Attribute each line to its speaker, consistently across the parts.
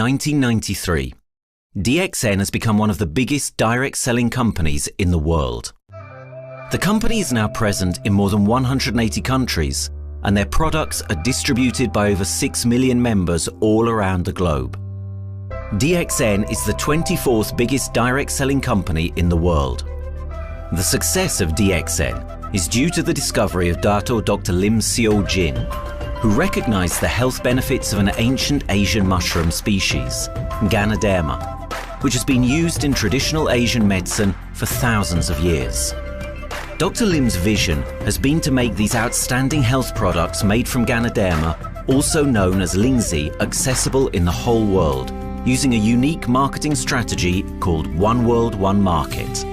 Speaker 1: 1993, DXN has become one of the biggest direct selling companies in the world. The company is now present in more than 180 countries, and their products are distributed by over 6 million members all around the globe. DXN is the 24th biggest direct selling company in the world. The success of DXN is due to the discovery of Dato Dr. Lim Siow Jin, who recognized the health benefits of an ancient Asian mushroom species, Ganoderma, which has been used in traditional Asian medicine for thousands of years. Dr. Lim's vision has been to make these outstanding health products made from Ganoderma, also known as Lingzi, accessible in the whole world, using a unique marketing strategy called One World, One Market.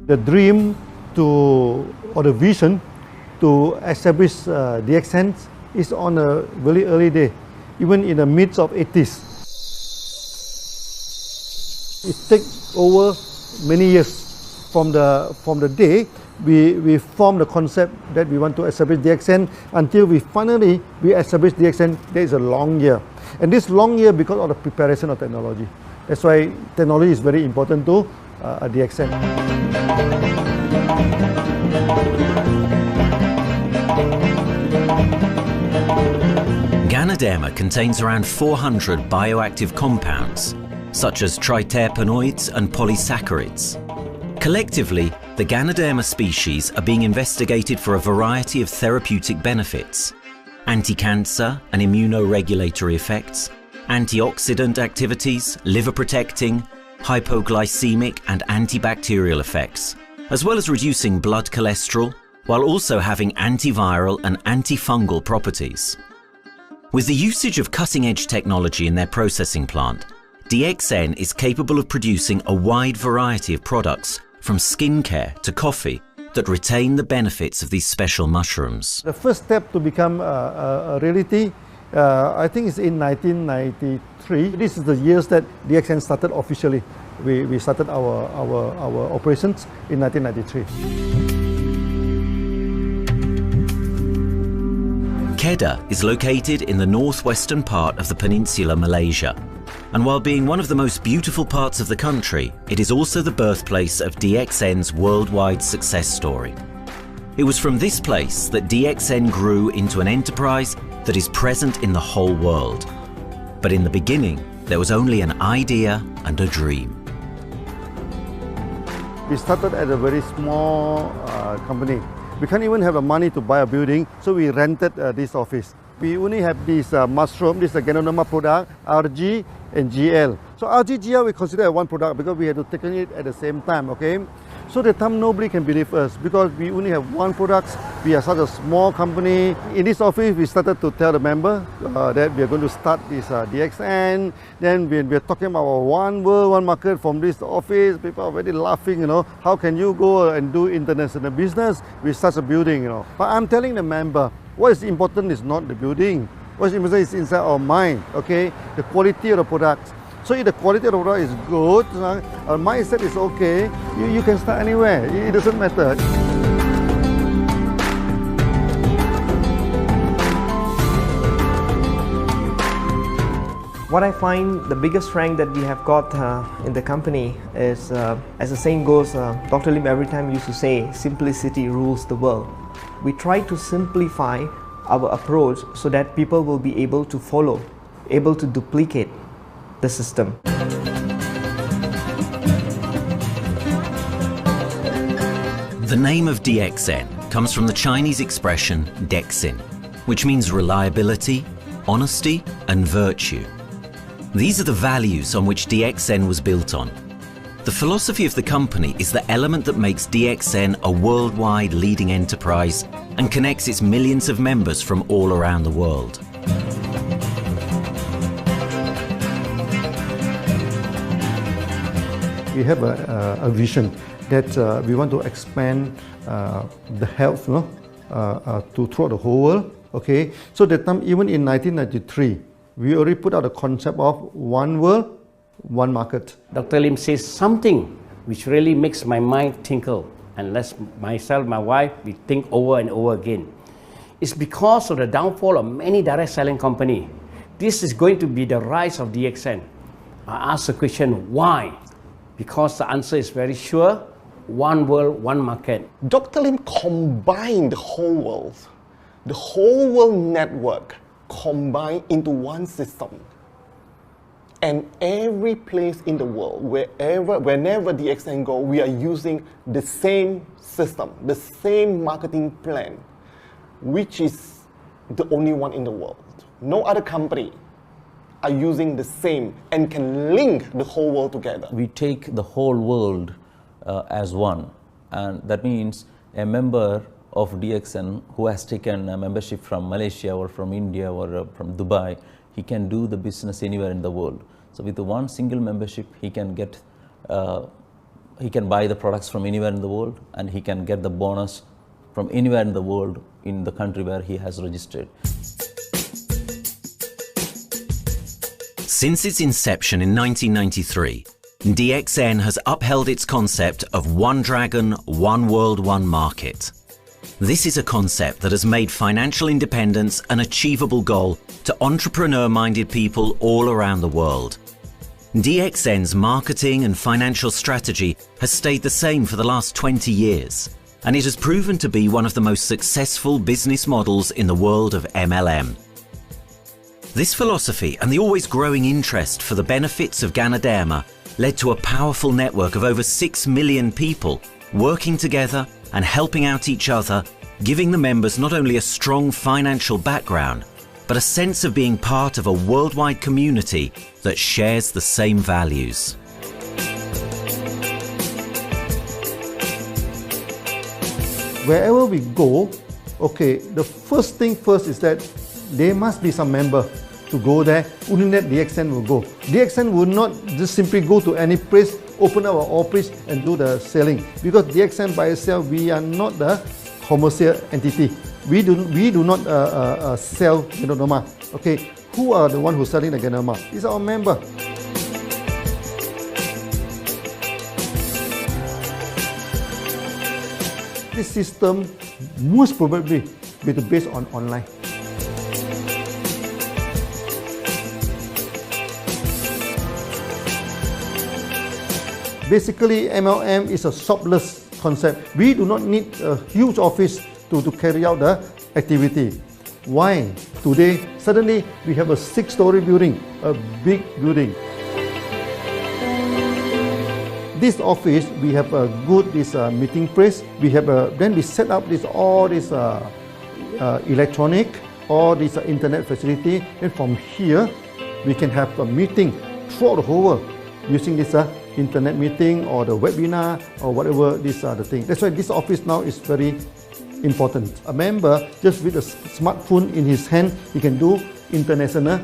Speaker 2: The dream or the vision to establish DXN is on a very early day, even in the midst of 80s. It takes over many years from the day we formed the concept that we want to establish DXN until we finally establish DXN. There is a long year, and this long year because of the preparation of technology. That's why technology is very important to DXN.
Speaker 1: Ganoderma contains around 400 bioactive compounds, such as triterpenoids and polysaccharides. Collectively, the Ganoderma species are being investigated for a variety of therapeutic benefits: anti-cancer and immunoregulatory effects, antioxidant activities, liver protecting, hypoglycemic and antibacterial effects, as well as reducing blood cholesterol, while also having antiviral and antifungal properties. With the usage of cutting-edge technology in their processing plant, DXN is capable of producing a wide variety of products, from skincare to coffee, that retain the benefits of these special mushrooms.
Speaker 2: The first step to become a reality, I think, is in 1993. This is the years that DXN started officially. We started our operations in 1993.
Speaker 1: Kedah is located in the northwestern part of the peninsula Malaysia, and while being one of the most beautiful parts of the country, it is also the birthplace of DXN's worldwide success story. It was from this place that DXN grew into an enterprise that is present in the whole world. But in the beginning, there was only an idea and a dream.
Speaker 2: We started at a very small company. We can't even have the money to buy a building, so we rented this office. We only have this mushroom, this Ganoderma product, RG and GL. So RG, GL we consider one product because we had to take it at the same time, okay? So the time nobody can believe us because we only have one product. We are such a small company. In this office, we started to tell the member that we are going to start this DXN. Then we are talking about one world, one market from this office. People are very laughing, you know. How can you go and do international business with such a building, you know? But I'm telling the member, what is important is not the building. What is important is inside our mind, okay? The quality of the product. So if the quality of the product is good, our mindset is okay, you can start anywhere. It doesn't matter.
Speaker 3: What I find the biggest strength that we have got in the company is, as the saying goes, Dr. Lim every time used to say, simplicity rules the world. We try to simplify our approach so that people will be able to follow, able to duplicate the system.
Speaker 1: The name of DXN comes from the Chinese expression DXN, which means reliability, honesty, and virtue. These are the values on which DXN was built on. The philosophy of the company is the element that makes DXN a worldwide leading enterprise and connects its millions of members from all around the world.
Speaker 2: We have a vision that we want to expand the health to throughout the whole world. Okay, so that time, even in 1993, we already put out the concept of one world, one market.
Speaker 4: Dr. Lim says something which really makes my mind tinkle, and lets myself, my wife, we think over and over again. It's because of the downfall of many direct selling companies. This is going to be the rise of DXN. I ask the question, why? Because the answer is very sure, one world, one market.
Speaker 5: Dr. Lim combined the whole world network combined into one system. And every place in the world, whenever DXN go, we are using the same system, the same marketing plan, which is the only one in the world. No other company are using the same and can link the whole world together.
Speaker 6: We take the whole world as one, and that means a member of DXN who has taken a membership from Malaysia or from India or from Dubai, he can do the business anywhere in the world. So with the one single membership, he can get, he can buy the products from anywhere in the world, and he can get the bonus from anywhere in the world in the country where he has registered.
Speaker 1: Since its inception in 1993, DXN has upheld its concept of one dragon, one world, one market. This is a concept that has made financial independence an achievable goal to entrepreneur-minded people all around the world. DXN's marketing and financial strategy has stayed the same for the last 20 years, and it has proven to be one of the most successful business models in the world of MLM. This philosophy and the always growing interest for the benefits of Ganoderma led to a powerful network of over 6 million people working together and helping out each other, giving the members not only a strong financial background, but a sense of being part of a worldwide community that shares the same values.
Speaker 2: Wherever we go, okay, the first thing first is that there must be some member to go there. Only that DXN will go. DXN will not just simply go to any place, open our office and do the selling. Because DXN by itself, we are not the commercial entity. We do not sell Ganoderma. Okay, who are the one who's selling the Ganoderma? It's our member. This system most probably will be based on online. Basically, MLM is a shopless concept. We do not need a huge office to carry out the activity. Why? Today, suddenly we have a 6-story building, a big building. This office, we have a good meeting place. We have then we set up all this electronic, all this internet facility. And from here, we can have a meeting throughout the whole world using this internet meeting or the webinar or whatever these are the things. That's why this office now is very important. A member, just with a smartphone in his hand, he can do international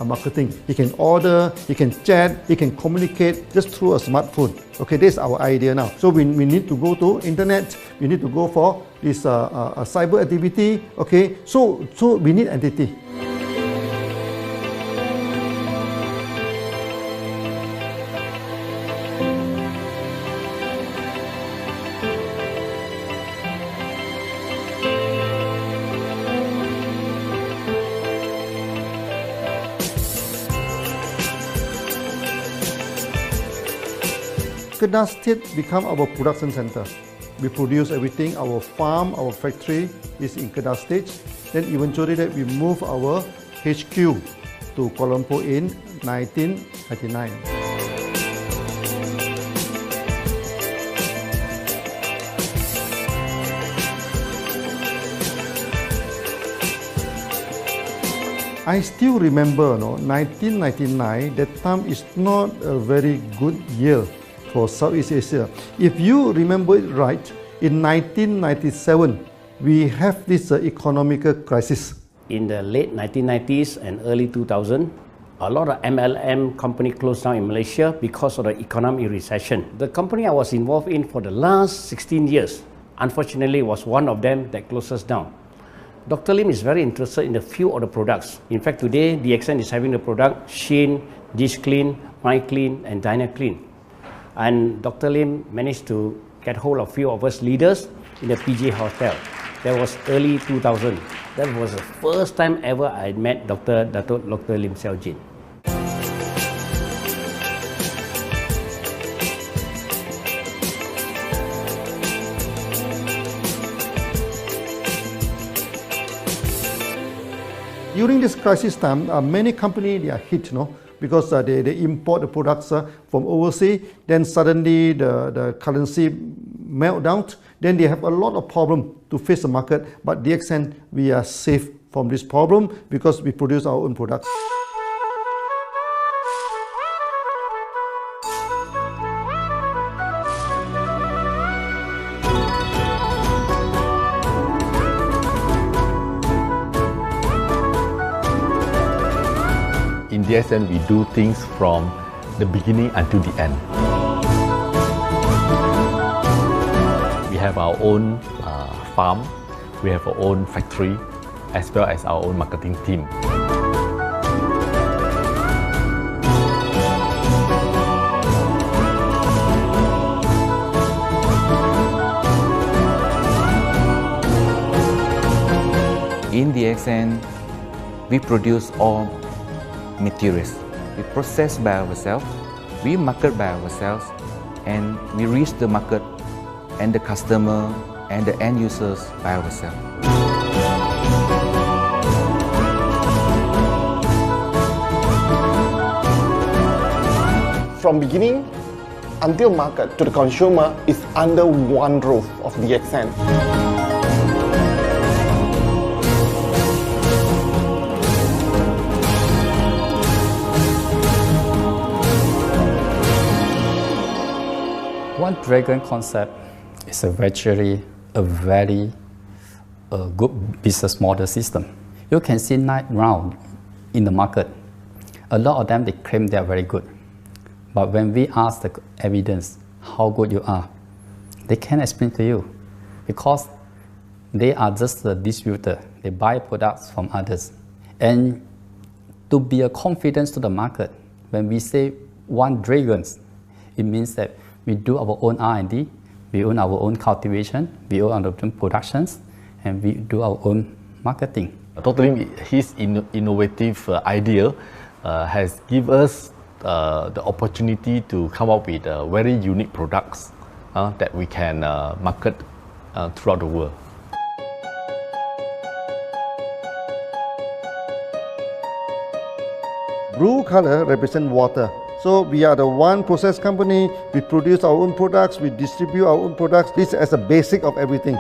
Speaker 2: marketing. He can order, he can chat, he can communicate just through a smartphone. Okay, that's our idea now. So we need to go to internet, we need to go for this cyber activity. Okay, so we need entity. Kedah State become our production center. We produce everything. Our farm, our factory is in Kedah State. Then eventually that we move our HQ to Kuala Lumpur in 1999. I still remember, 1999, that time is not a very good year for Southeast Asia. If you remember it right, in 1997, we have this economic crisis.
Speaker 4: In the late 1990s and early 2000, a lot of MLM company closed down in Malaysia because of the economic recession. The company I was involved in for the last 16 years, unfortunately, was one of them that closes down. Dr. Lim is very interested in a few of the products. In fact, today, DXN is having the product Sheen, Dish Clean, My Clean, and Diner Clean. And Dr. Lim managed to get hold of a few of us leaders in the PJ Hotel. That was early 2000. That was the first time ever I met Dato Dr. Lim Siow Jin.
Speaker 2: During this crisis time, many companies they are hit, because they import the products from overseas. Then suddenly the currency melt down. Then they have a lot of problem to face the market. But DXN, we are safe from this problem because we produce our own products.
Speaker 7: In DXN, we do things from the beginning until the end. We have our own farm, we have our own factory, as well as our own marketing team.
Speaker 8: In DXN, we produce all materials. We process by ourselves, we market by ourselves, and we reach the market and the customer and the end users by ourselves.
Speaker 5: From beginning until market to the consumer is under one roof of DXN.
Speaker 9: One dragon concept is a very good business model system. You can see right now in the market, a lot of them they claim they are very good. But when we ask the evidence how good you are, they can't explain to you because they are just a distributor. They buy products from others. And to be a confidence to the market, when we say one dragon, it means that we do our own R&D, we own our own cultivation, we own our own productions, and we do our own marketing.
Speaker 7: Totally, his innovative idea has given us the opportunity to come up with very unique products that we can market throughout the world.
Speaker 2: Blue color represents water. So we are the one process company, we produce our own products, we distribute our own products. This is a basic of everything.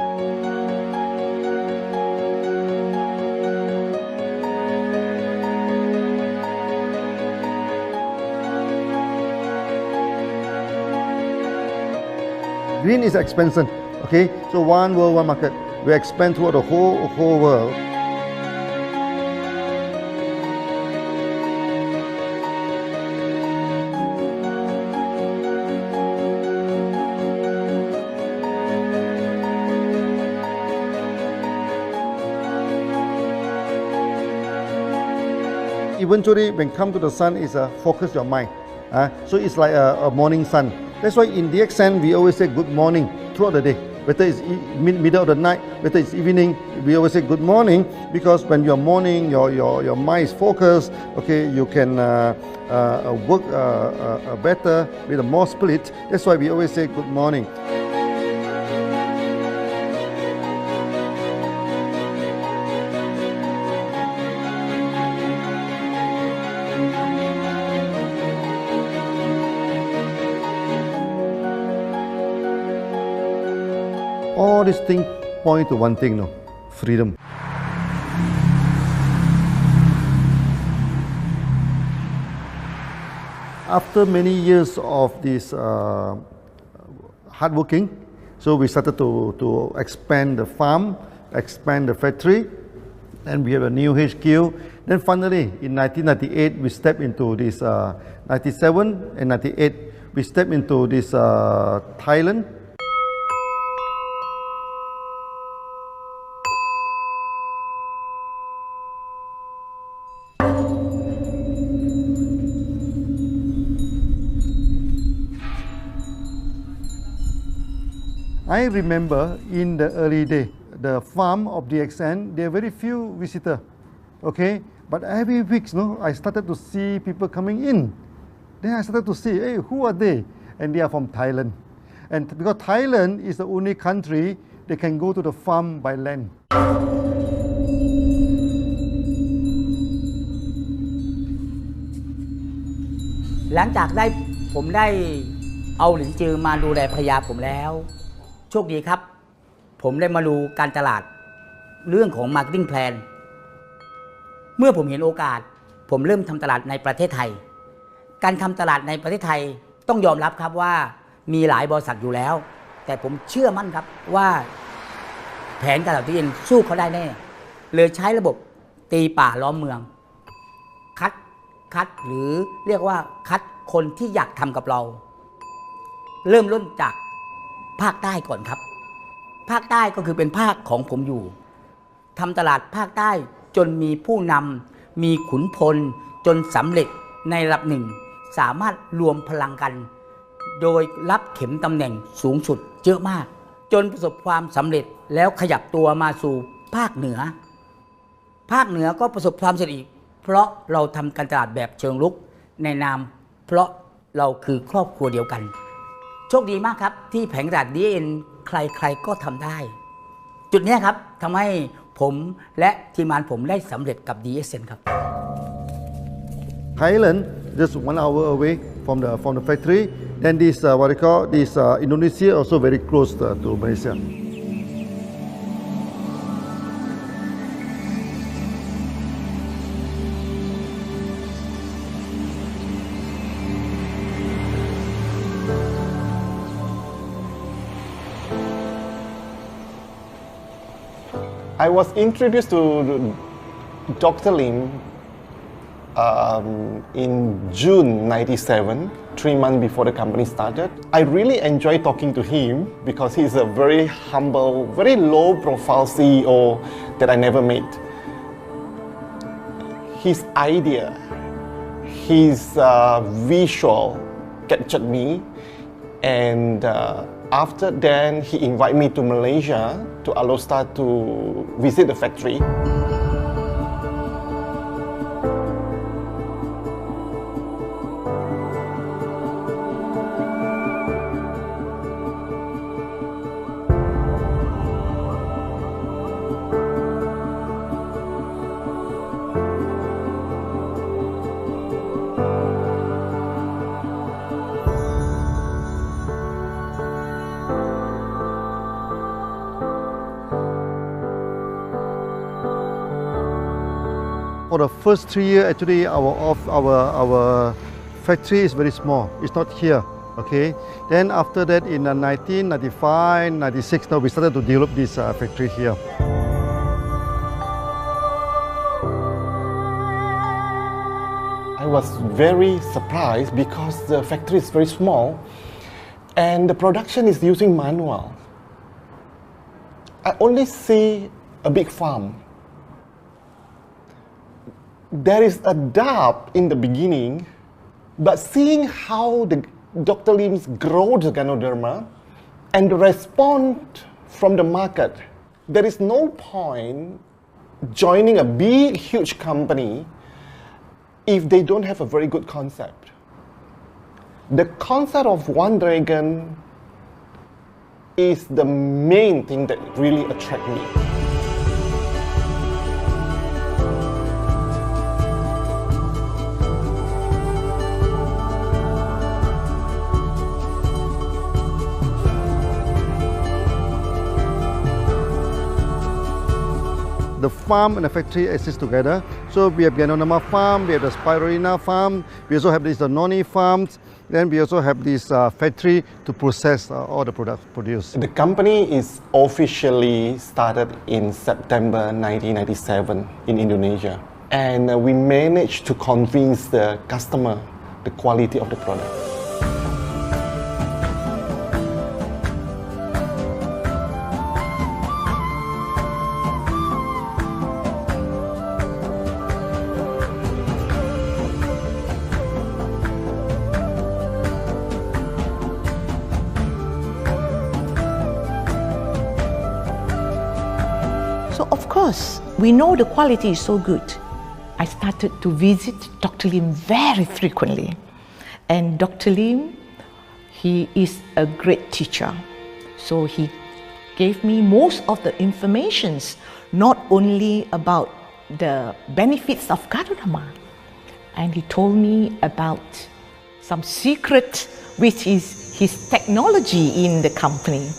Speaker 2: Green is expansion, okay? So one world, one market. We expand throughout the whole world. Eventually, when come to the sun, is focus your mind. So it's like a morning sun. That's why in DXN, we always say good morning throughout the day. Whether it's middle of the night, whether it's evening, we always say good morning because when you're morning, your mind is focused. Okay, you can work better with a more spirit. That's why we always say good morning. All these things point to one thing, freedom. After many years of this hard working, so we started to expand the farm, expand the factory, and we have a new HQ. Then finally, in 1998, we stepped into this 97 and 98, we stepped into this Thailand. I remember in the early day, the farm of DXN, there are very few visitors, okay? But every week, I started to see people coming in. Then I started to see, hey, who are they? And they are from Thailand. And because Thailand is the only country they can go to the farm by land.
Speaker 10: หลังจากผมได้เอาหลินจือมาดูแลภรรยาผมแล้วโชคดีครับผมได้มาดูการตลาดเรื่องของ Marketing Plan เมื่อผมเห็นโอกาสผมเริ่มทำตลาดในประเทศไทยการทำตลาดในประเทศไทยต้องยอมรับครับว่ามีหลายบริษัทอยู่แล้วแต่ผมเชื่อมั่นครับว่าแผนการตลาดที่DXNสู้เขาได้แน่เลยใช้ระบบตีป่าล้อมเมืองคัดหรือเรียกว่าคัดคนที่อยากทำกับเราเริ่มต้นจากภาคใต้ก่อนครับภาคใต้ก็คือเป็นภาคของผมอยู่ทำตลาดภาคใต้จนมีผู้นำมีขุนพลจนสำเร็จในระดับหนึ่งสามารถรวมพลังกันโดยรับเข็มตำแหน่งสูงสุดเยอะมากจนประสบความสำเร็จแล้วขยับตัวมาสู่ภาคเหนือก็ประสบความสำเร็จอีกเพราะเราทำการตลาดแบบเชิงรุกในนามเพราะเราคือครอบครัวเดียวกันโชคดีมากครับที่แผงตลาดDXNใครๆก็ทำได้จุดนี้ครับทำให้ผมและทีมงานผมได้สำเร็จกับDXN ครับ
Speaker 2: Thailand just 1 hour away from the factory. Then this what they call this Indonesia also very close to Malaysia.
Speaker 5: I was introduced to Dr. Lim in June '97, 3 months before the company started. I really enjoy talking to him because he's a very humble, very low-profile CEO that I never met. His idea, his visual captured me, and after then he invited me to Malaysia to Alostar to visit the factory.
Speaker 2: For the first 3 years, actually, our factory is very small. It's not here, okay. Then after that, in 1995, 96, now we started to develop this factory here.
Speaker 5: I was very surprised because the factory is very small and the production is using manual. I only see a big farm. There is a doubt in the beginning, but seeing how Dr. Lim's grow the Ganoderma and the response from the market, there is no point joining a big, huge company if they don't have a very good concept. The concept of One Dragon is the main thing that really attracts me.
Speaker 2: The farm and the factory exist together. So we have Ganoderma farm, we have the Spirulina farm, we also have this noni farms, then we also have this factory to process all the products produced.
Speaker 5: The company is officially started in September 1997 in Indonesia. And we managed to convince the customer the quality of the product.
Speaker 11: because we know the quality is so good, I started to visit Dr. Lim very frequently. And Dr. Lim, he is a great teacher. So he gave me most of the informations, not only about the benefits of Ganoderma, and he told me about some secret, which is his technology in the company.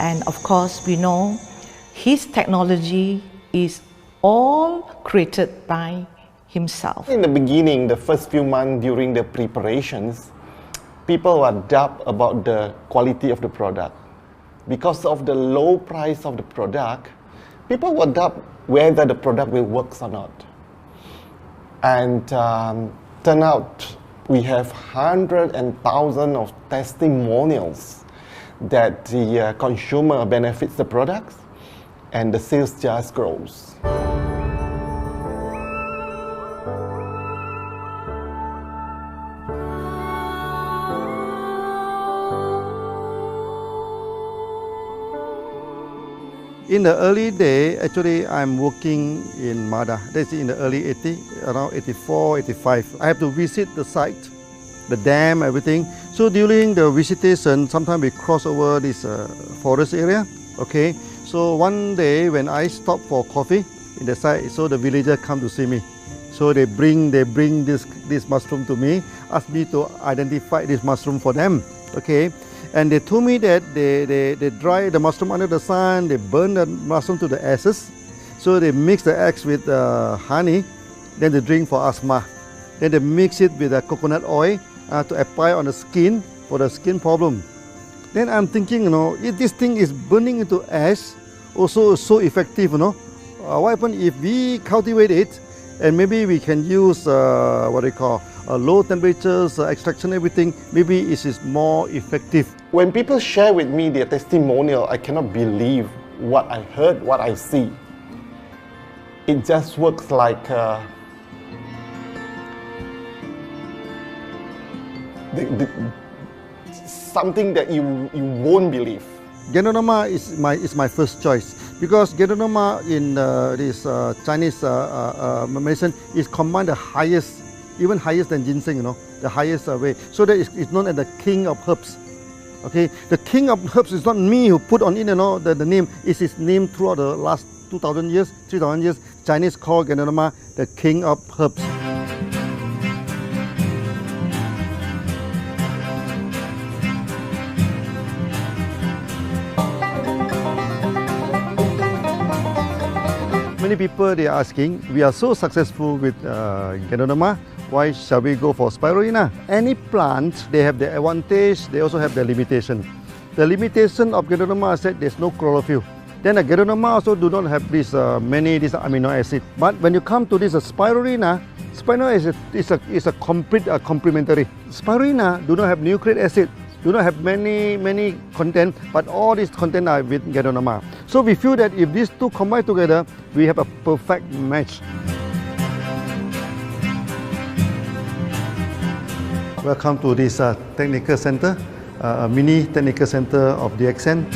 Speaker 11: And of course, we know his technology is all created by himself.
Speaker 5: In the beginning, the first few months during the preparations, people were doubt about the quality of the product. Because of the low price of the product, people were doubt whether the product will work or not. And turn out we have hundreds and thousands of testimonials that the consumer benefits the products and the sales just grows.
Speaker 2: In the early day, actually, I'm working in Mada. That's in the early 80s, around 84, 85. I have to visit the site, the dam, everything. So during the visitation, sometimes we cross over this forest area. Okay. So one day when I stop for coffee in the site, so the villager come to see me. So they bring this mushroom to me, ask me to identify this mushroom for them. Okay. And they told me that they dry the mushroom under the sun, they burn the mushroom to the ashes. So they mix the eggs with honey, then they drink for asthma. Then they mix it with coconut oil to apply on the skin for the skin problem. Then I'm thinking, you know, if this thing is burning into ash, also so effective, you know, what happens if we cultivate it and maybe we can use what they call low temperatures, extraction, everything, maybe it is more effective.
Speaker 5: When people share with me their testimonial, I cannot believe what I heard, what I see. It just works like something that you won't believe.
Speaker 2: Ganoderma is my first choice because Ganoderma in this Chinese medicine is combined the highest, even higher than ginseng, you know, the highest way. So that it's known as the king of herbs. Okay, the king of herbs is not me who put on it, you know, the name. It's his name throughout the last 2,000 years, 3,000 years. Chinese call Ganoderma the king of herbs. Many people they are asking, we are so successful with Ganoderma, why shall we go for spirulina? Any plant, they have their advantage, they also have their limitation. The limitation of Ganoderma is that there's no chlorophyll. Then the Ganoderma also do not have this many amino acid. But when you come to this spirulina, spirulina is a complete complementary. Spirulina do not have nucleic acid, do not have many content, but all these content are with Ganoderma. So we feel that if these two combine together, we have a perfect match. Welcome to this technical center, a mini technical center of DXN.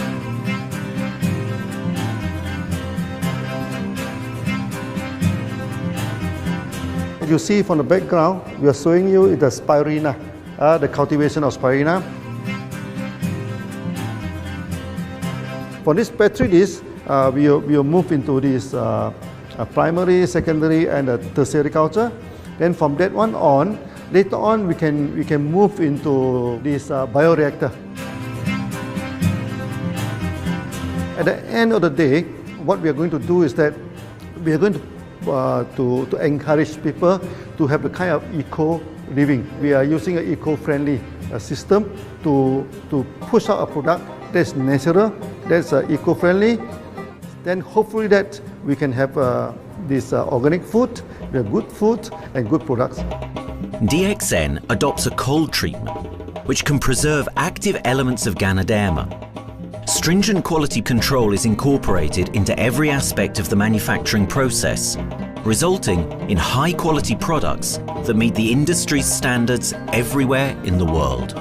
Speaker 2: You see from the background, we are showing you the spirulina, the cultivation of spirulina. For this petri dish, we will move into this primary, secondary, and tertiary culture. Then from that one on, later on we can move into this bioreactor. At the end of the day, what we are going to do is that we are going to encourage people to have the kind of eco living. We are using an eco-friendly system to push out a product that's natural, that's eco-friendly. Then hopefully that we can have this organic food, good food and good products.
Speaker 1: DXN adopts a cold treatment, which can preserve active elements of Ganoderma. Stringent quality control is incorporated into every aspect of the manufacturing process, resulting in high-quality products that meet the industry's standards everywhere in the world.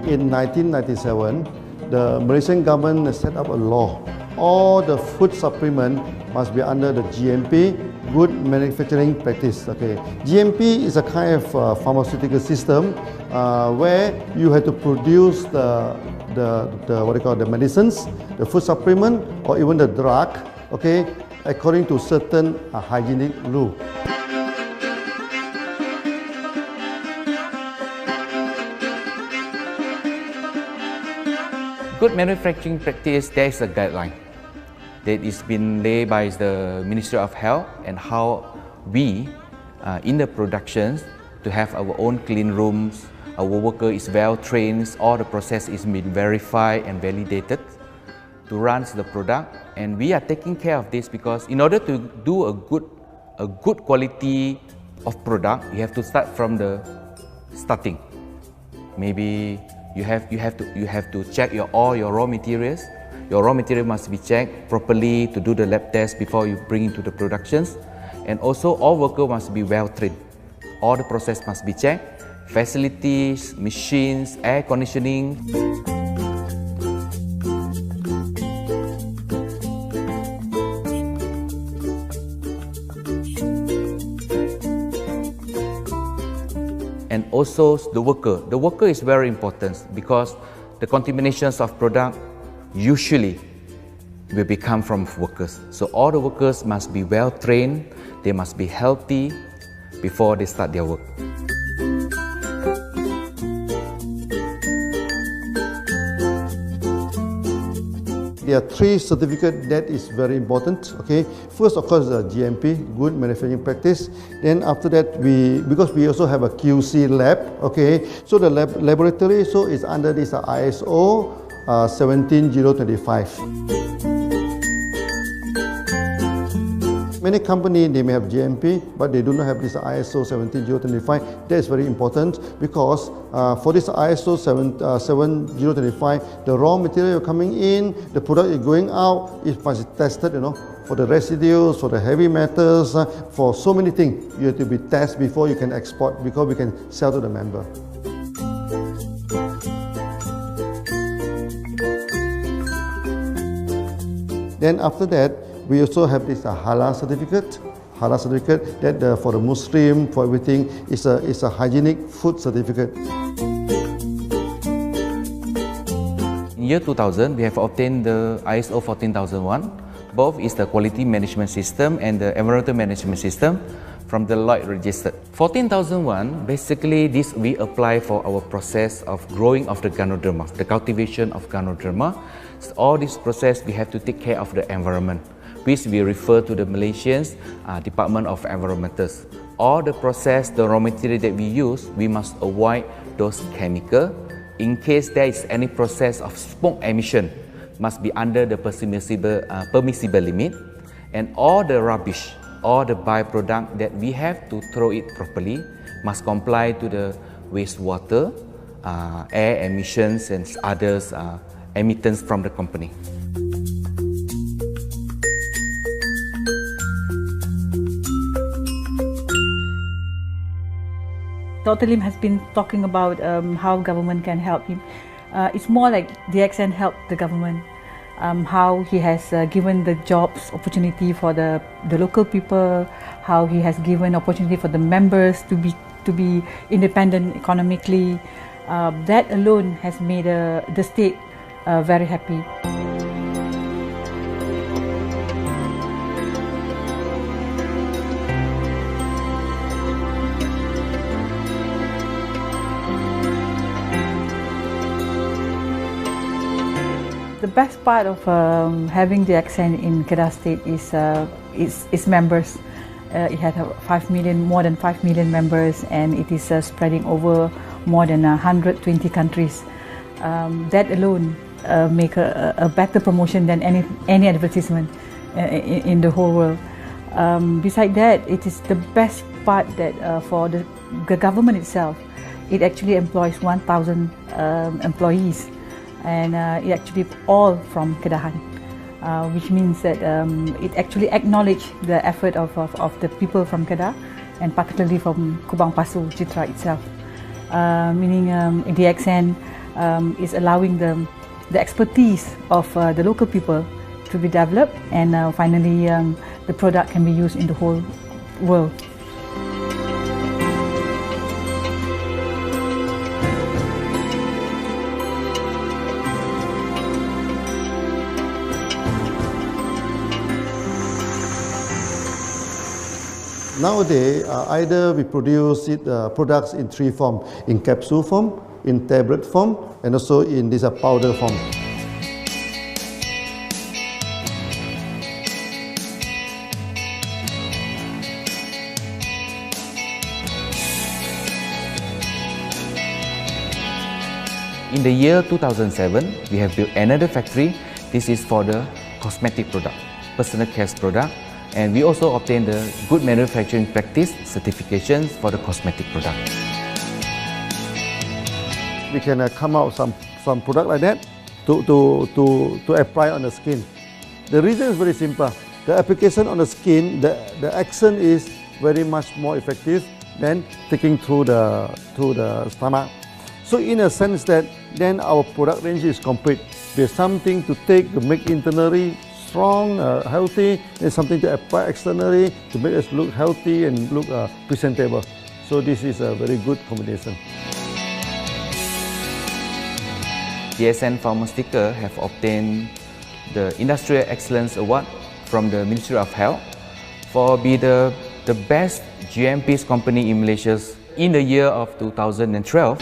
Speaker 2: In 1997, the Malaysian government set up a law all the food supplement must be under the GMP, good manufacturing practice. Okay, GMP is a kind of pharmaceutical system where you have to produce the what they call the medicines, the food supplement, or even the drug. Okay, according to certain hygienic rule.
Speaker 8: Good manufacturing practice, there is a guideline that is been laid by the Ministry of Health, and how we in the productions to have our own clean rooms, our worker is well trained, all the process is been verified and validated to run the product, and we are taking care of this because in order to do a good quality of product, you have to start from the starting. Maybe you have to check all your raw materials. Your raw material must be checked properly to do the lab test before you bring into the productions. And also all workers must be well trained. All the process must be checked. Facilities, machines, air conditioning. And also the worker. The worker is very important because the contaminations of product usually will become from workers. So all the workers must be well trained, they must be healthy before they start their work.
Speaker 2: There are 3 certificates that is very important. Okay, first of course the GMP, good manufacturing practice. Then after that because we also have a QC lab. Okay, so the laboratory is under this ISO 17025. Many companies, they may have GMP, but they do not have this ISO 17025. That is very important because for this ISO 7025, the raw material coming in, the product is going out, it must be tested, for the residues, for the heavy metals, for so many things. You have to be tested before you can export, because we can sell to the member. Then after that, we also have this halal certificate. Halal certificate that for the Muslim, for everything, is a hygienic food certificate.
Speaker 8: In year 2000, we have obtained the ISO 14001. Both is the quality management system and the environmental management system from the Lloyd registered. 14001, basically this we apply for our process of growing of the Ganoderma, the cultivation of Ganoderma. So all this process we have to take care of the environment, which we refer to the Malaysians Department of Environmentals. All the process, the raw material that we use, we must avoid those chemicals. In case there is any process of smoke emission, must be under the permissible limit, and all the rubbish, all the byproduct that we have to throw it properly must comply to the wastewater, air emissions and others emittance from the company.
Speaker 12: Dr. Lim has been talking about how government can help him. It's more like DXN helped the government, how he has given the jobs opportunity for the local people, how he has given opportunity for the members to be independent economically. That alone has made the state very happy. The best part of having DXN in Kedah State is members. It had more than 5 million members, and it is spreading over more than 120 countries. That alone make a better promotion than any advertisement in the whole world. Besides that, it is the best part that for the government itself, it actually employs 1,000 employees. And it actually all from Kedahan, which means that it actually acknowledges the effort of the people from Kedah, and particularly from Kubang Pasu Citra itself. Meaning DXN is allowing the expertise of the local people to be developed, and finally the product can be used in the whole world.
Speaker 2: Nowadays, either we produce products in three forms: in capsule form, in tablet form, and also in this powder form.
Speaker 8: In the year 2007, we have built another factory. This is for the cosmetic product, personal care product, and we also obtained the Good Manufacturing Practice certifications for the cosmetic product.
Speaker 2: We can come out some product like that to apply on the skin. The reason is very simple. The application on the skin, the action is very much more effective than taking through the stomach. So in a sense that then our product range is complete. There's something to take to make internally strong, healthy, and something to apply externally to make us look healthy and look presentable. So this is a very good combination.
Speaker 8: DXN Pharma Sticker have obtained the Industrial Excellence Award from the Ministry of Health for be the best GMP company in Malaysia in the year of 2012.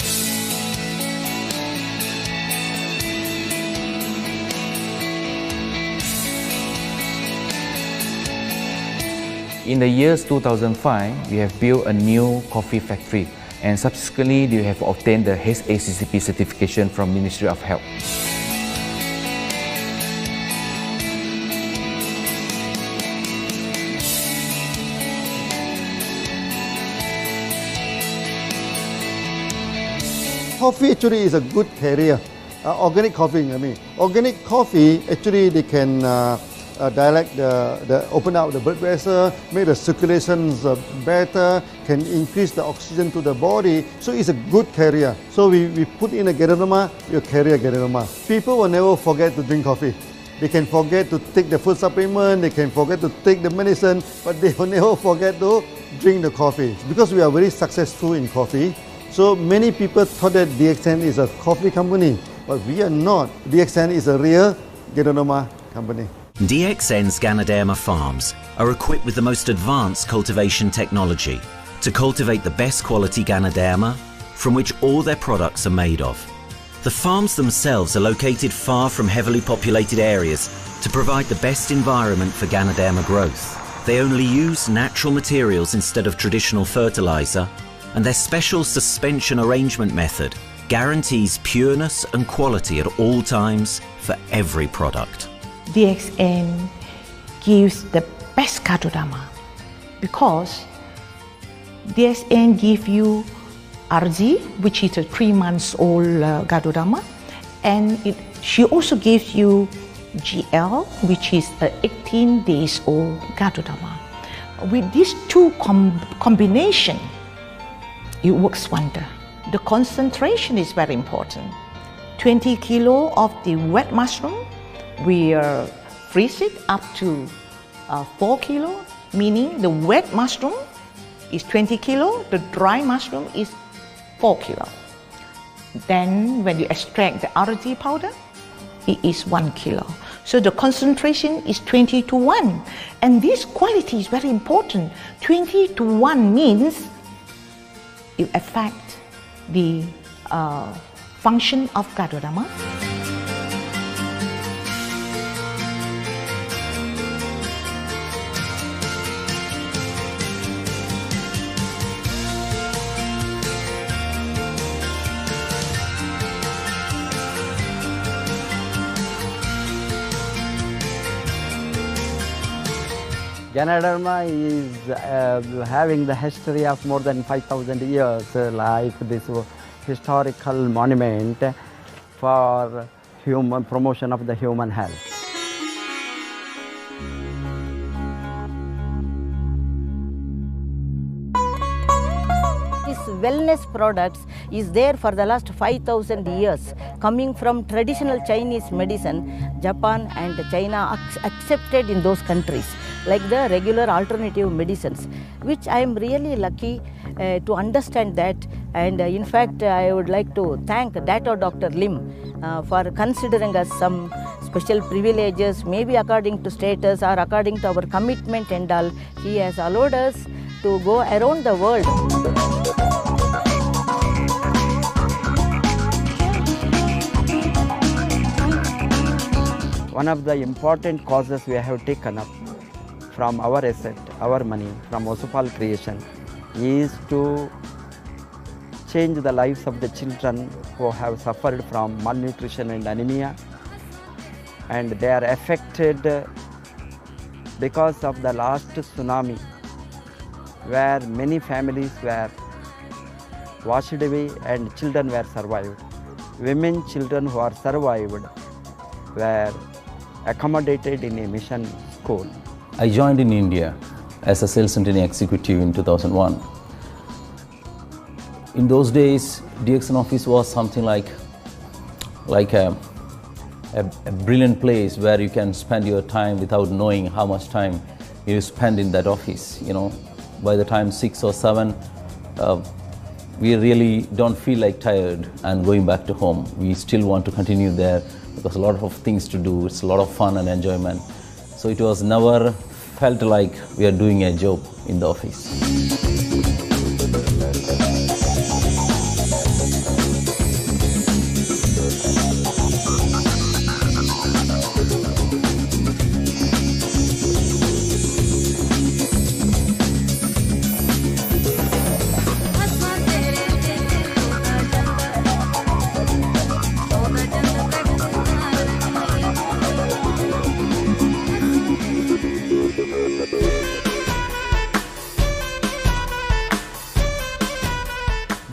Speaker 8: In the years 2005, we have built a new coffee factory, and subsequently we have obtained the HACCP certification from Ministry of Health.
Speaker 2: Coffee actually is a good career. Organic coffee, I mean. Organic coffee, actually they can dilate open up the blood vessel, make the circulations better, can increase the oxygen to the body. So it's a good carrier. So we put in a Ganoderma, you carry a Ganoderma. People will never forget to drink coffee. They can forget to take the food supplement, they can forget to take the medicine, but they will never forget to drink the coffee. Because we are very successful in coffee, so many people thought that DXN is a coffee company, but we are not. DXN is a real Ganoderma company.
Speaker 1: DXN's Ganoderma farms are equipped with the most advanced cultivation technology to cultivate the best quality Ganoderma from which all their products are made of. The farms themselves are located far from heavily populated areas to provide the best environment for Ganoderma growth. They only use natural materials instead of traditional fertilizer, and their special suspension arrangement method guarantees pureness and quality at all times for every product.
Speaker 11: DXN gives the best Ganoderma because DXN gives you RG, which is a 3 months old Ganoderma, and she also gives you GL, which is a 18 days old Ganoderma. With these two combination, it works wonder. The concentration is very important. 20 kilo of the wet mushroom, we freeze it up to 4 kilo, meaning the wet mushroom is 20 kilo, the dry mushroom is 4 kilo. Then when you extract the RG powder, it is 1 kilo. So the concentration is 20 to 1. And this quality is very important. 20 to 1 means it affects the function of Ganoderma.
Speaker 13: Ganoderma is having the history of more than 5,000 years, like this historical monument for human promotion of the human health.
Speaker 14: These wellness products is there for the last 5,000 years, coming from traditional Chinese medicine. Japan and China accepted in those countries, like the regular alternative medicines, which I am really lucky to understand that. And in fact, I would like to thank Dato Dr. Lim for considering us some special privileges, maybe according to status or according to our commitment and all. He has allowed us to go around the world.
Speaker 13: One of the important causes we have taken up from our asset, our money, from Osopal creation, is to change the lives of the children who have suffered from malnutrition and anemia, and they are affected because of the last tsunami, where many families were washed away and children were survived. Women, children who are survived were accommodated in a mission school.
Speaker 6: I joined in India as a sales and training executive in 2001. In those days, DXN office was something like a brilliant place where you can spend your time without knowing how much time you spend in that office. You know, by the time 6 or 7, we really don't feel like tired and going back to home. We still want to continue there because a lot of things to do. It's a lot of fun and enjoyment. So it was never felt like we are doing a job in the office.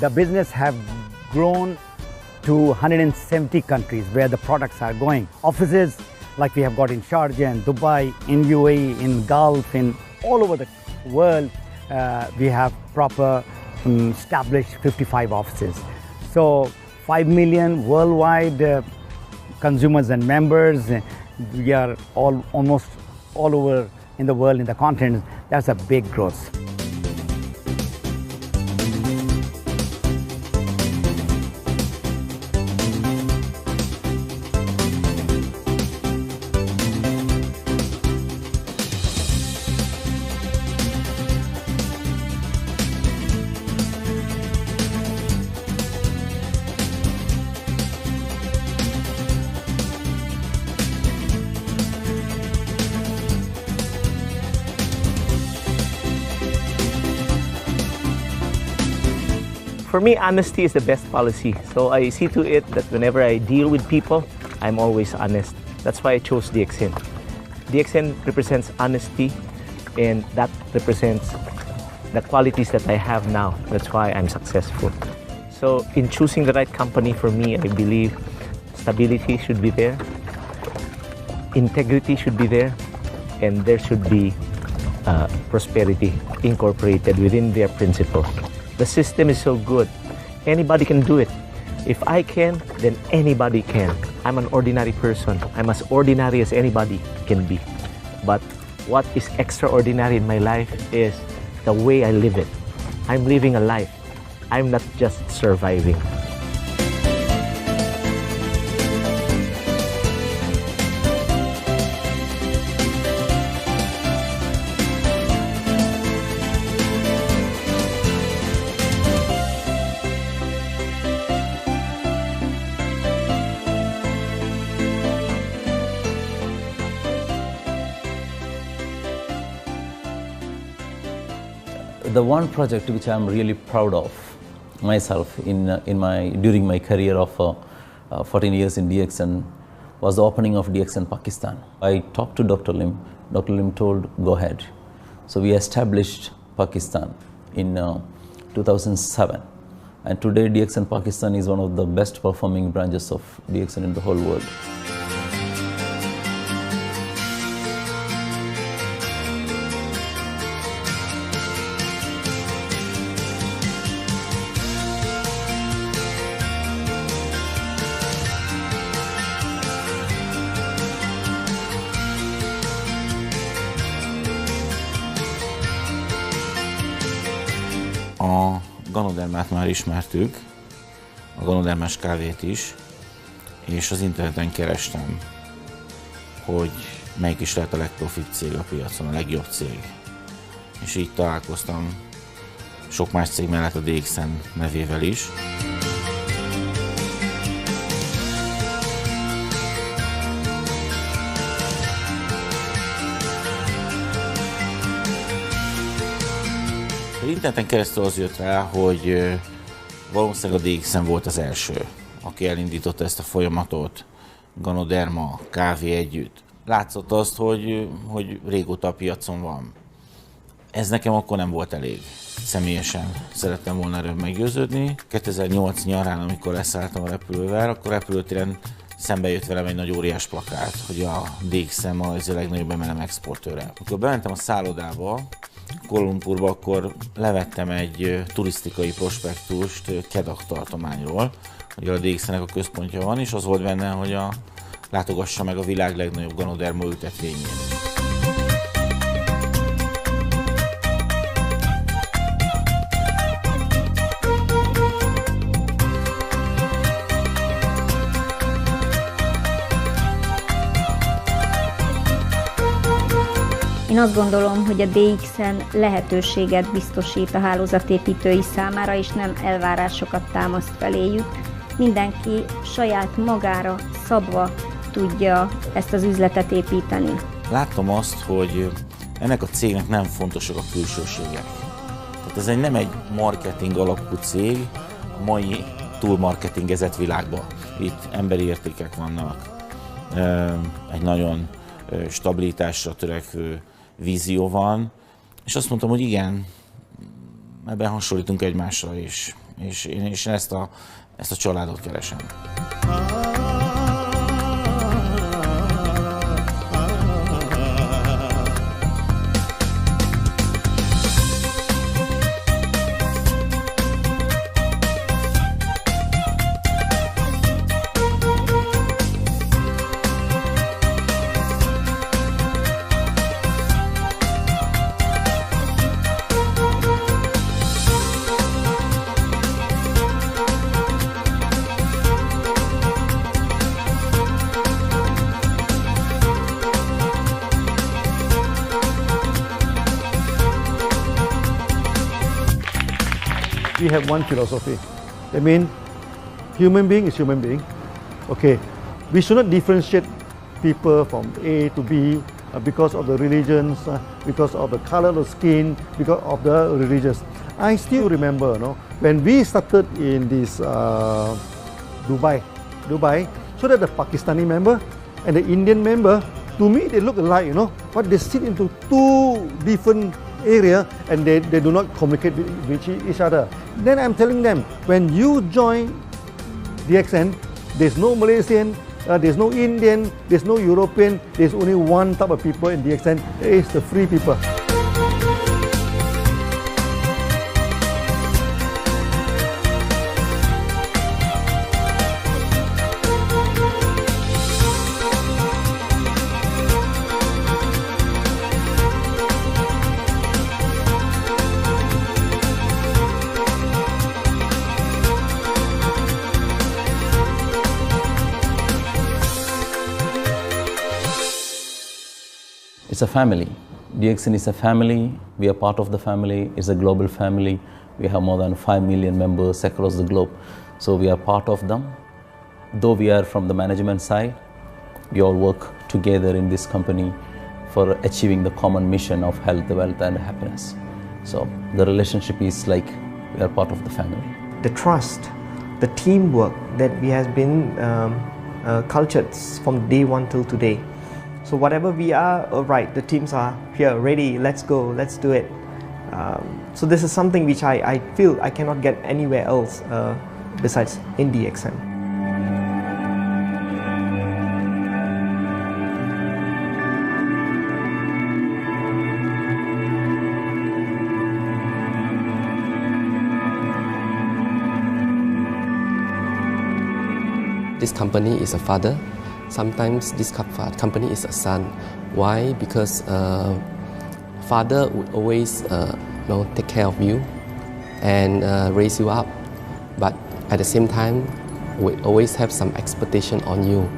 Speaker 15: The business have grown to 170 countries where the products are going. Offices like we have got in Sharjah and Dubai, in UAE, in Gulf, in all over the world, we have proper established 55 offices. So 5 million worldwide consumers and members. We are almost all over in the world, in the continent. That's a big growth.
Speaker 3: For me, honesty is the best policy. So I see to it that whenever I deal with people, I'm always honest. That's why I chose DXN. DXN represents honesty, and that represents the qualities that I have now. That's why I'm successful. So in choosing the right company for me, I believe stability should be there, integrity should be there, and there should be prosperity incorporated within their principle. The system is so good. Anybody can do it. If I can, then anybody can. I'm an ordinary person. I'm as ordinary as anybody can be. But what is extraordinary in my life is the way I live it. I'm living a life. I'm not just surviving.
Speaker 6: The one project which I'm really proud of myself during my career of 14 years in DXN was the opening of DXN Pakistan. I talked to Dr. Lim. Dr. Lim told, go ahead. So we established Pakistan in 2007. And today DXN Pakistan is one of the best performing branches of DXN in the whole world.
Speaker 16: Ganodermát már ismertük, a Ganodermás kávét is, és az interneten kerestem, hogy melyik is lehet a legprofibb cég a piacon, a legjobb cég. És így találkoztam sok más cég mellett a DXN nevével is. Az interneten keresztül az jött rá, hogy valószínűleg a DXN volt az első, aki elindította ezt a folyamatot, Ganoderma, kávé együtt. Látszott azt, hogy régóta a piacon van. Ez nekem akkor nem volt elég. Személyesen szerettem volna erről meggyőződni. 2008 nyarán, amikor leszálltam a repülővel, akkor repülőtéren szembe jött velem egy nagy óriás plakát, hogy a DXN Malajzia legnagyobb MLM exportőre. Amikor bementem a szállodába, Kuala Lumpurba, akkor levettem egy turisztikai prospektust Kedah tartományról, hogy a DXN-nek a központja van, és az volt benne, hogy látogassa meg a világ legnagyobb Ganoderma ültetvényét.
Speaker 17: Én azt gondolom, hogy a DXN lehetőséget biztosít a hálózatépítői számára, és nem elvárásokat támaszt feléjük. Mindenki saját magára szabva tudja ezt az üzletet építeni.
Speaker 16: Láttam azt, hogy ennek a cégnek nem fontosak a külsőségek. Tehát ez nem egy marketing alapú cég a mai túlmarketingezett világban. Itt emberi értékek vannak, egy nagyon stabilitásra törekvő vízió van, és azt mondtam, hogy igen, ebben hasonlítunk egymásra is, és én ezt a családot keresem.
Speaker 2: We have one philosophy. I mean, human being is human being. Okay, we should not differentiate people from A to B because of the religions, because of the color of the skin, because of the religions. I still remember, when we started in this Dubai, so that the Pakistani member and the Indian member, to me they look alike, but they sit into two different area and they do not communicate with each other. Then I'm telling them, when you join DXN, there's no Malaysian, there's no Indian, there's no European, there's only one type of people in DXN, it's the free people.
Speaker 6: It's a family. DXN is a family. We are part of the family. It's a global family. We have more than 5 million members across the globe. So we are part of them. Though we are from the management side, we all work together in this company for achieving the common mission of health, wealth and happiness. So the relationship is like we are part of the family.
Speaker 3: The trust, the teamwork that we have been cultured from day one till today. So whatever we are, right, the teams are here, ready, let's go, let's do it. So this is something which I feel I cannot get anywhere else besides in DXN.
Speaker 18: This company is a father. Sometimes this company is a son. Why? Because father would always take care of you, and raise you up. But at the same time, we always have some expectation on you.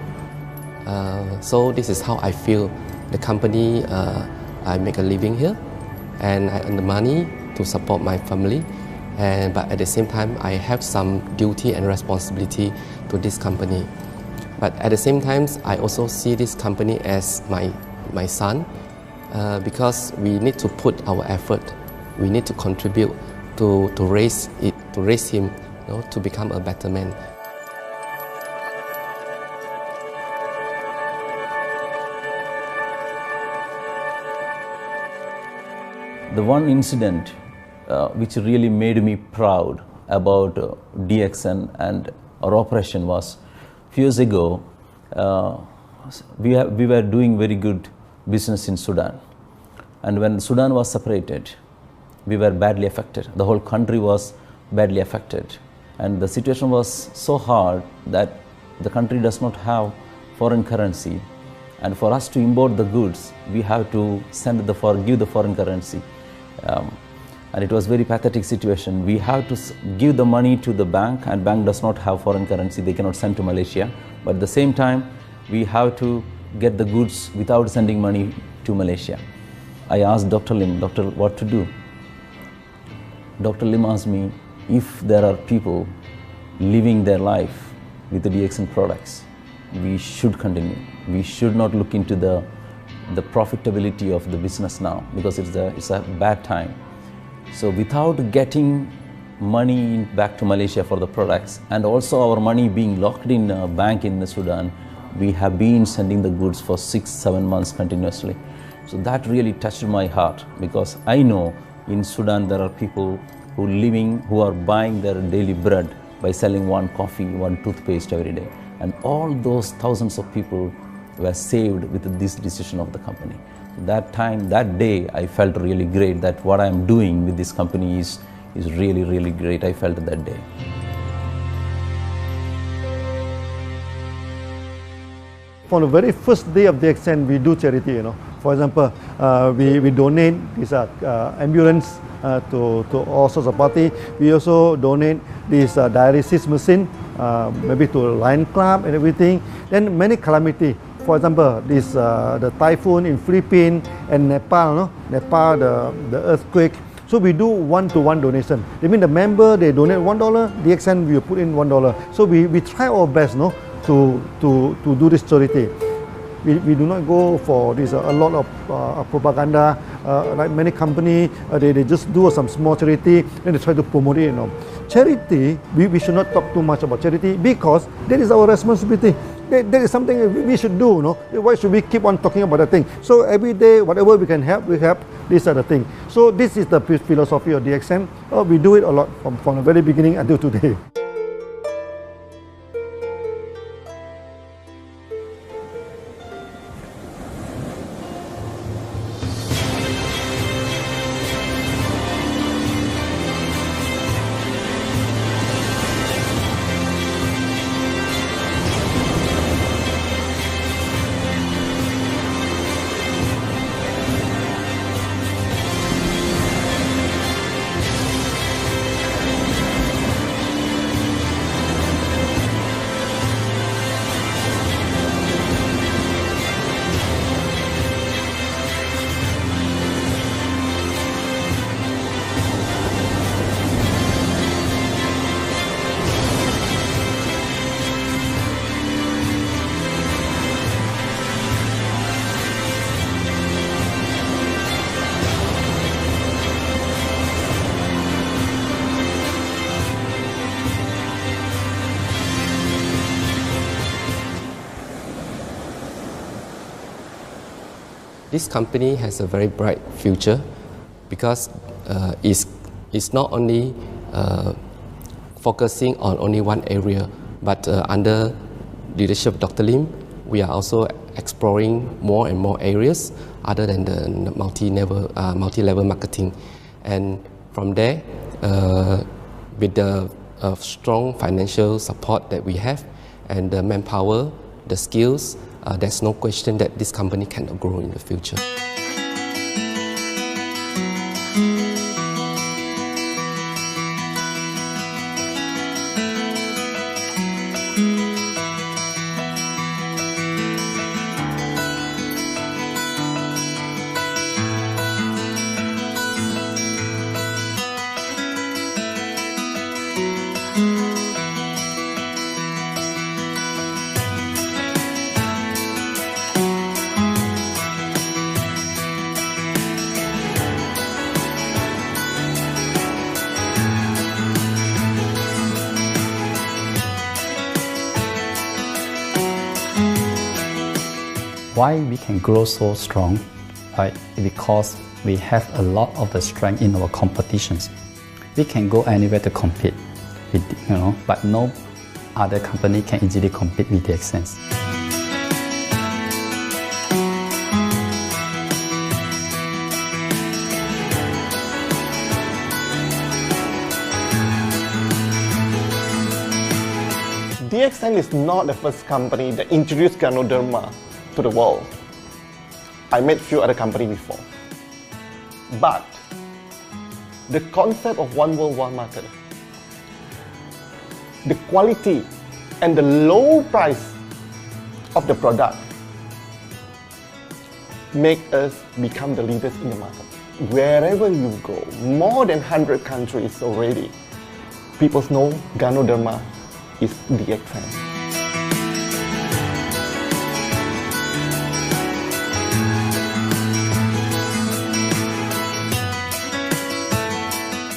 Speaker 18: So this is how I feel. The company, I make a living here, and I earn the money to support my family. But at the same time, I have some duty and responsibility to this company. But at the same time, I also see this company as my son, because we need to put our effort. We need to contribute to raise him, to become a better man.
Speaker 6: The one incident which really made me proud about DXN and our operation was a few years ago. We were doing very good business in Sudan, and when Sudan was separated, we were badly affected. The whole country was badly affected, and the situation was so hard that the country does not have foreign currency, and for us to import the goods, we have to give the foreign currency. And it was very pathetic situation. We have to give the money to the bank, and bank does not have foreign currency. They cannot send to Malaysia. But at the same time, we have to get the goods without sending money to Malaysia. I asked Dr. Lim, "Doctor, what to do?" Dr. Lim asked me, if there are people living their life with the DXN products, we should continue. We should not look into the profitability of the business now, because it's a bad time. So without getting money back to Malaysia for the products, and also our money being locked in a bank in Sudan, we have been sending the goods for 6-7 months continuously. So that really touched my heart, because I know in Sudan there are people who are buying their daily bread by selling one coffee, one toothpaste every day. And all those thousands of people were saved with this decision of the company. That day, I felt really great that what I am doing with this company is really, really great. I felt that day.
Speaker 2: From the very first day of DXN, we do charity. For example, we donate this ambulance to all sorts of party. We also donate this dialysis machine, maybe to Lion Club and everything. Then many calamity. For example, the typhoon in Philippines and Nepal, the earthquake. So we do one-to-one donation. I mean, the member, they donate $1, DXN will put in $1. So we try our best, to do this charity. We do not go for this a lot of propaganda. Like many companies, they just do some small charity and they try to promote it. Charity, we should not talk too much about charity, because that is our responsibility. That is something we should do. Why should we keep on talking about that thing? So every day, whatever we can help, we help. These are the things. So this is the philosophy of DXN. We do it a lot from the very beginning until today.
Speaker 18: This company has a very bright future, because it's not only focusing on only one area, but under leadership of Dr. Lim, we are also exploring more and more areas other than the multi-level marketing. And from there, with the strong financial support that we have and the manpower, the skills, there's no question that this company cannot grow in the future.
Speaker 9: Why we can grow so strong? Right? Because we have a lot of the strength in our competitions. We can go anywhere to compete, but no other company can easily compete with DXN.
Speaker 5: DXN is not the first company that introduced Ganoderma to the world. I met few other companies before. But the concept of one world, one market, the quality and the low price of the product make us become the leaders in the market. Wherever you go, more than 100 countries already, people know Ganoderma is DXN.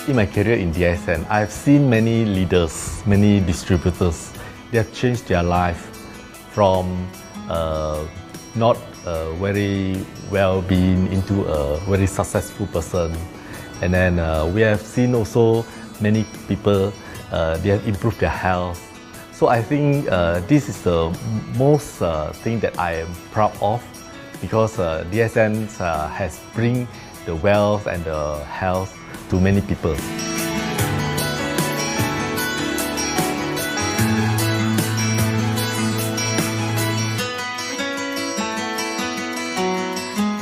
Speaker 7: In my career in DXN, I've seen many leaders, many distributors. They have changed their life from not very well-being into a very successful person. And then we have seen also many people, they have improved their health. So I think this is the most thing that I am proud of, because DXN has bring the wealth and the health to many people.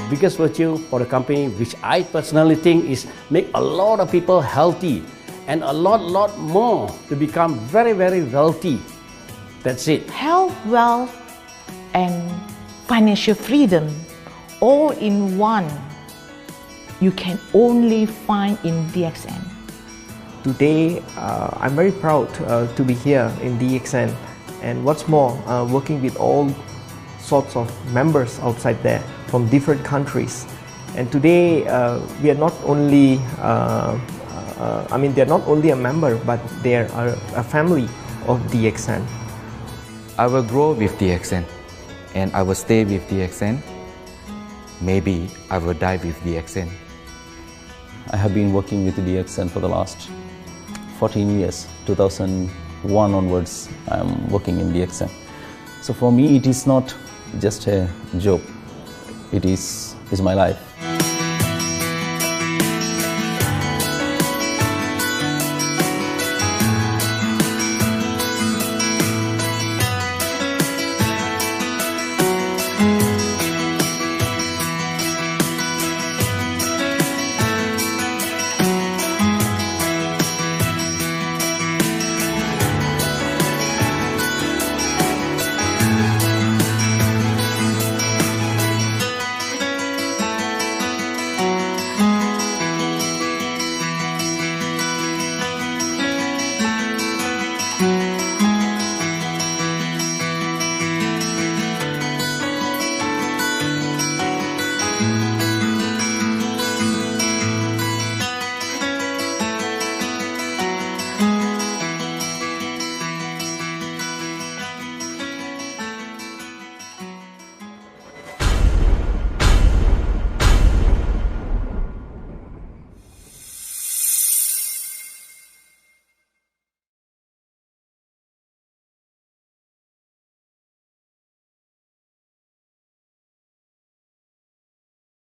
Speaker 4: Biggest virtue for the company, which I personally think is make a lot of people healthy and a lot more to become very wealthy. That's it.
Speaker 11: Health, wealth, and financial freedom all in one. You can only find in DXN.
Speaker 3: Today, I'm very proud to be here in DXN, and what's more, working with all sorts of members outside there from different countries. And today, we are not only, they're not only a member, but they are a family of DXN.
Speaker 8: I will grow with DXN, and I will stay with DXN. Maybe I will die with DXN.
Speaker 6: I have been working with DXN for the last 14 years. 2001 onwards, I am working in DXN. So for me, it is not just a job. It is my life.